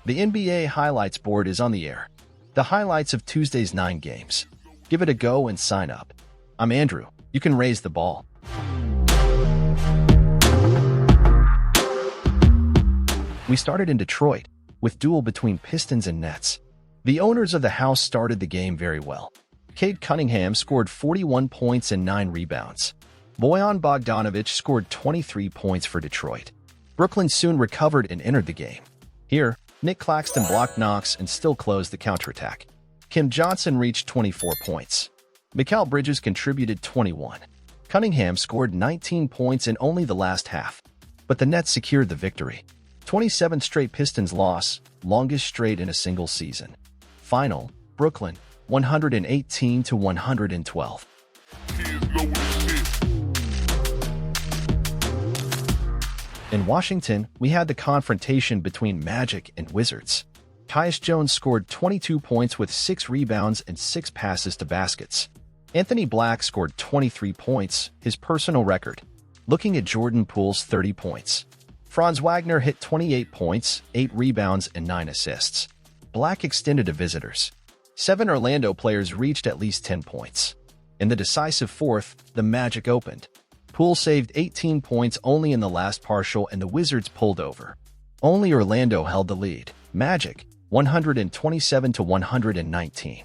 The NBA highlights board is on the air. The highlights of Tuesday's 9 games. Give it a go and sign up. I'm Andrew. You can raise the ball. We started in Detroit, with duel between Pistons and Nets. The owners of the house started the game very well. Cade Cunningham scored 41 points and 9 rebounds. Bojan Bogdanovic scored 23 points for Detroit. Brooklyn soon recovered and entered the game. Here, Nick Claxton blocked Knox and still closed the counterattack. Kim Johnson reached 24 points. Mikal Bridges contributed 21. Cunningham scored 19 points in only the last half. But the Nets secured the victory. 27th straight Pistons loss, longest straight in a single season. Final, Brooklyn, 118-112. In Washington, we had the confrontation between Magic and Wizards. Tyus Jones scored 22 points with 6 rebounds and 6 passes to baskets. Anthony Black scored 23 points, his personal record. Looking at Jordan Poole's 30 points. Franz Wagner hit 28 points, 8 rebounds, and 9 assists. Black extended to visitors. 7 Orlando players reached at least 10 points. In the decisive fourth, the Magic opened. Poole saved 18 points only in the last partial and the Wizards pulled over. Only Orlando held the lead. Magic, 127-119.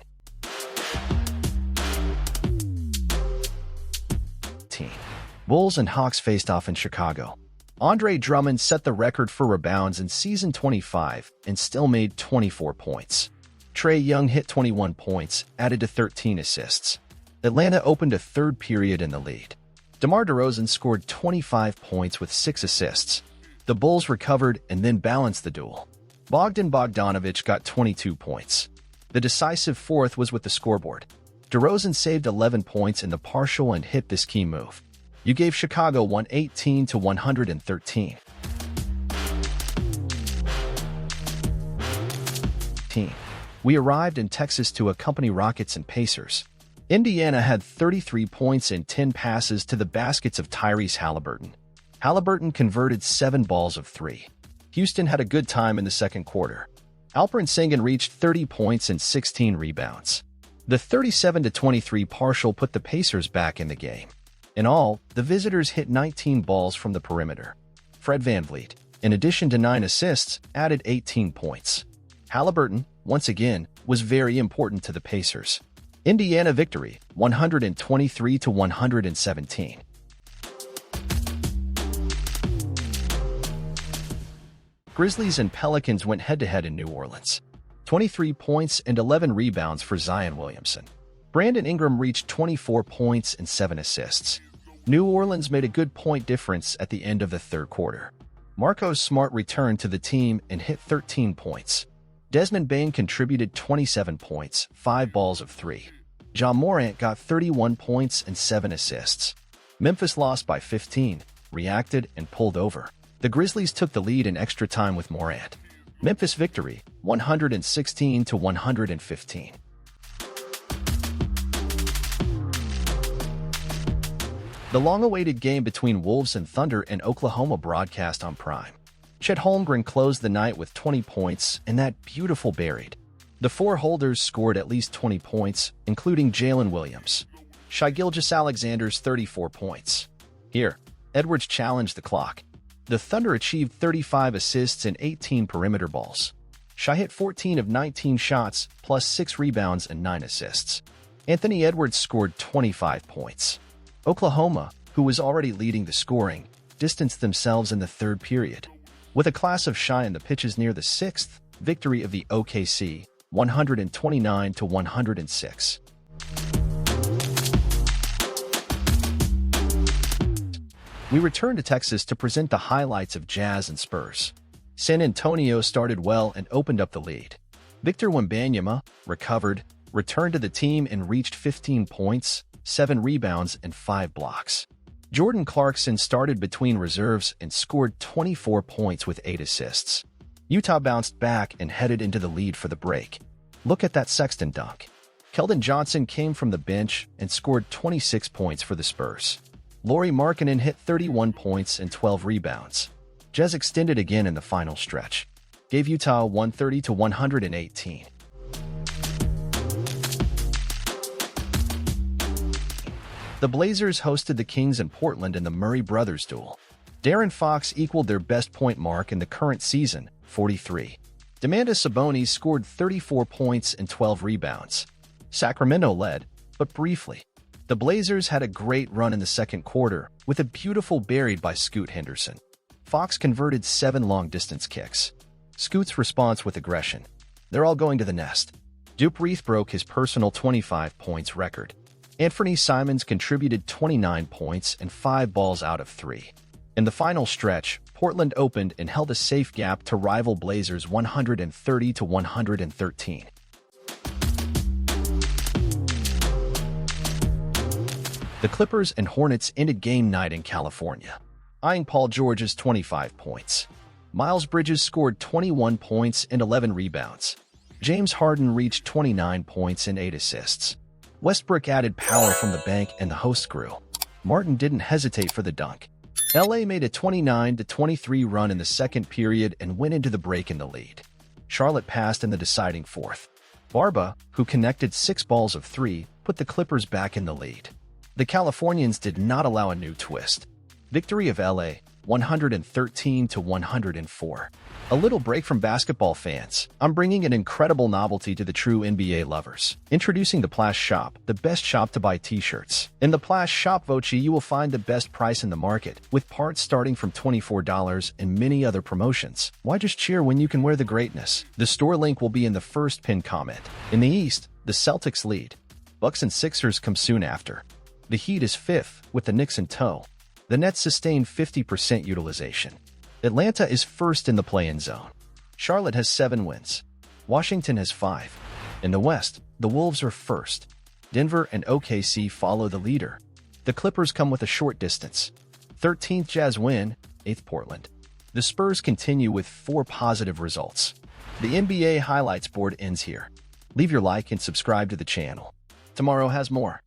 Bulls and Hawks faced off in Chicago. Andre Drummond set the record for rebounds in season 25 and still made 24 points. Trae Young hit 21 points, added to 13 assists. Atlanta opened a third period in the lead. DeMar DeRozan scored 25 points with 6 assists. The Bulls recovered and then balanced the duel. Bogdan Bogdanovic got 22 points. The decisive fourth was with the scoreboard. DeRozan saved 11 points in the partial and hit this key move. You gave Chicago 118-113. We arrived in Texas to accompany Rockets and Pacers. Indiana had 33 points and 10 passes to the baskets of Tyrese Halliburton. Halliburton converted 7 balls of 3. Houston had a good time in the second quarter. Alperen Sengun reached 30 points and 16 rebounds. The 37-23 partial put the Pacers back in the game. In all, the visitors hit 19 balls from the perimeter. Fred VanVleet, in addition to 9 assists, added 18 points. Halliburton, once again, was very important to the Pacers. Indiana victory, 123-117. Grizzlies and Pelicans went head-to-head in New Orleans. 23 points and 11 rebounds for Zion Williamson. Brandon Ingram reached 24 points and 7 assists. New Orleans made a good point difference at the end of the third quarter. Marcus Smart returned to the team and hit 13 points. Desmond Bane contributed 27 points, 5 balls of 3. Ja Morant got 31 points and 7 assists. Memphis lost by 15, reacted, and pulled over. The Grizzlies took the lead in extra time with Morant. Memphis victory, 116-115. The long-awaited game between Wolves and Thunder in Oklahoma broadcast on Prime. Chet Holmgren closed the night with 20 points and that beautiful buried. The 4 holders scored at least 20 points, including Jalen Williams. Shai Gilgeous-Alexander's 34 points. Here, Edwards challenged the clock. The Thunder achieved 35 assists and 18 perimeter balls. Shai hit 14 of 19 shots, plus 6 rebounds and 9 assists. Anthony Edwards scored 25 points. Oklahoma, who was already leading the scoring, distanced themselves in the third period. With a class of Shai in the pitches near the 6th victory of the OKC, 129-106. We returned to Texas to present the highlights of Jazz and Spurs. San Antonio started well and opened up the lead. Victor Wembanyama recovered, returned to the team and reached 15 points, 7 rebounds, and 5 blocks. Jordan Clarkson started between reserves and scored 24 points with 8 assists. Utah bounced back and headed into the lead for the break. Look at that Sexton dunk. Keldon Johnson came from the bench and scored 26 points for the Spurs. Lauri Markkanen hit 31 points and 12 rebounds. Jazz extended again in the final stretch. gave Utah 130-118. The Blazers hosted the Kings in Portland in the Murray brothers duel. De'Aaron Fox equaled their best point mark in the current season, 43. Domantas Sabonis scored 34 points and 12 rebounds. Sacramento led, but briefly. The Blazers had a great run in the second quarter, with a beautiful buried by Scoot Henderson. Fox converted 7 long-distance kicks. Scoot's response with aggression. They're all going to the nest. Dupreath broke his personal 25 points record. Anthony Simons contributed 29 points and 5 balls out of 3. In the final stretch, Portland opened and held a safe gap to rival Blazers 130-113. The Clippers and Hornets ended game night in California, eyeing Paul George's 25 points. Miles Bridges scored 21 points and 11 rebounds. James Harden reached 29 points and 8 assists. Westbrook added power from the bank and the hosts grew. Martin didn't hesitate for the dunk. LA made a 29-23 run in the second period and went into the break in the lead. Charlotte passed in the deciding fourth. Barba, who connected 6 balls of 3, put the Clippers back in the lead. The Californians did not allow a new twist. Victory of LA, 113-104. A little break from basketball fans. I'm bringing an incredible novelty to the true NBA lovers. Introducing the Plash Shop, the best shop to buy t-shirts. In the Plash Shop Voci, you will find the best price in the market, with parts starting from $24 and many other promotions. Why just cheer when you can wear the greatness? The store link will be in the first pinned comment. In the East, the Celtics lead. Bucks and Sixers come soon after. The Heat is 5th, with the Knicks in tow. The Nets sustain 50% utilization. Atlanta is first in the play-in zone. Charlotte has 7 wins. Washington has 5. In the West, the Wolves are first. Denver and OKC follow the leader. The Clippers come with a short distance. 13th Jazz win, 8th Portland. The Spurs continue with 4 positive results. The NBA highlights board ends here. Leave your like and subscribe to the channel. Tomorrow has more.